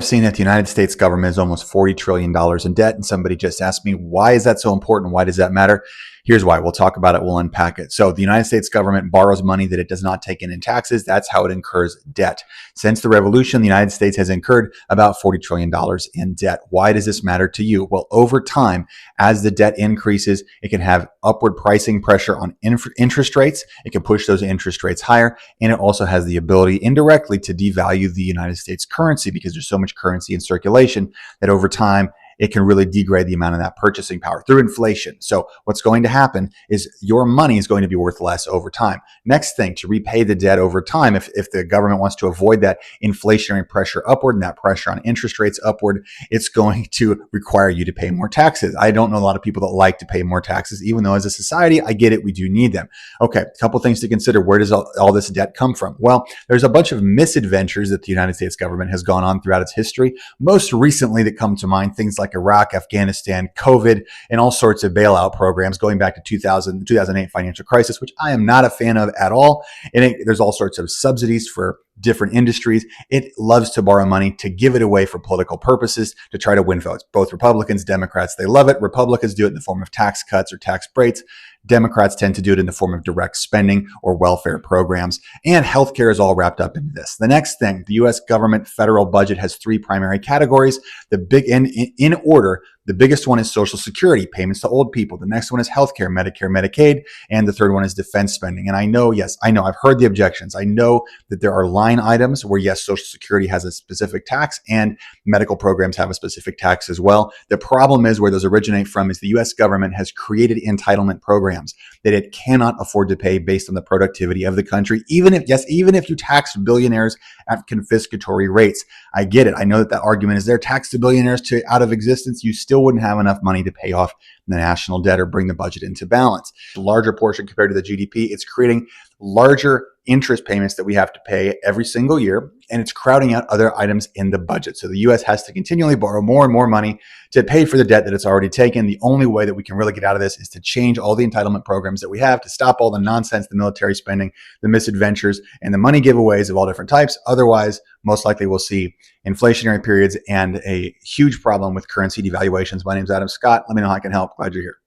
Seen that the United States government is almost $40 trillion in debt. And somebody just asked me, why is that so important? Why does that matter? Here's why. We'll talk about it. We'll unpack it. So the United States government borrows money that it does not take in taxes. That's how it incurs debt. Since the revolution, the United States has incurred about $40 trillion in debt. Why does this matter to you? Well, over time, as the debt increases, it can have upward pricing pressure on interest rates. It can push those interest rates higher. And it also has the ability indirectly to devalue the United States currency because there's so much currency in circulation that over time, it can really degrade the amount of that purchasing power through inflation. So what's going to happen is your money is going to be worth less over time. Next thing, to repay the debt over time, if the government wants to avoid that inflationary pressure upward and that pressure on interest rates upward, it's going to require you to pay more taxes. I don't know a lot of people that like to pay more taxes, even though as a society, I get it, we do need them. Okay, a couple things to consider. Where does all this debt come from? Well, there's a bunch of misadventures that the United States government has gone on throughout its history. Most recently that come to mind, things like Iraq, Afghanistan, COVID, and all sorts of bailout programs going back to 2008 financial crisis, which I am not a fan of at all. And there's all sorts of subsidies for different industries. It loves to borrow money to give it away for political purposes to try to win votes. Both Republicans, Democrats, they love it. Republicans do it in the form of tax cuts or tax breaks. Democrats tend to do it in the form of direct spending or welfare programs. And healthcare is all wrapped up into this. The next thing, the U.S. government federal budget has three primary categories. In order, the biggest one is Social Security, payments to old people. The next one is healthcare, Medicare, Medicaid. And the third one is defense spending. And I know, I've heard the objections. I know that there are line items where, yes, Social Security has a specific tax and medical programs have a specific tax as well. The problem is where those originate from is the U.S. government has created entitlement programs that it cannot afford to pay based on the productivity of the country, even if you tax billionaires at confiscatory rates. I get it. I know that argument is there. Tax the billionaires to out of existence. You still wouldn't have enough money to pay off the national debt or bring the budget into balance. A larger portion compared to the GDP, it's creating larger interest payments that we have to pay every single year, and it's crowding out other items in the budget. So the U.S. has to continually borrow more and more money to pay for the debt that it's already taken. The only way that we can really get out of this is to change all the entitlement programs that we have, to stop all the nonsense, the military spending, the misadventures, and the money giveaways of all different types. Otherwise, most likely we'll see inflationary periods and a huge problem with currency devaluations. My name is Adam Scott. Let me know how I can help. Glad you're here.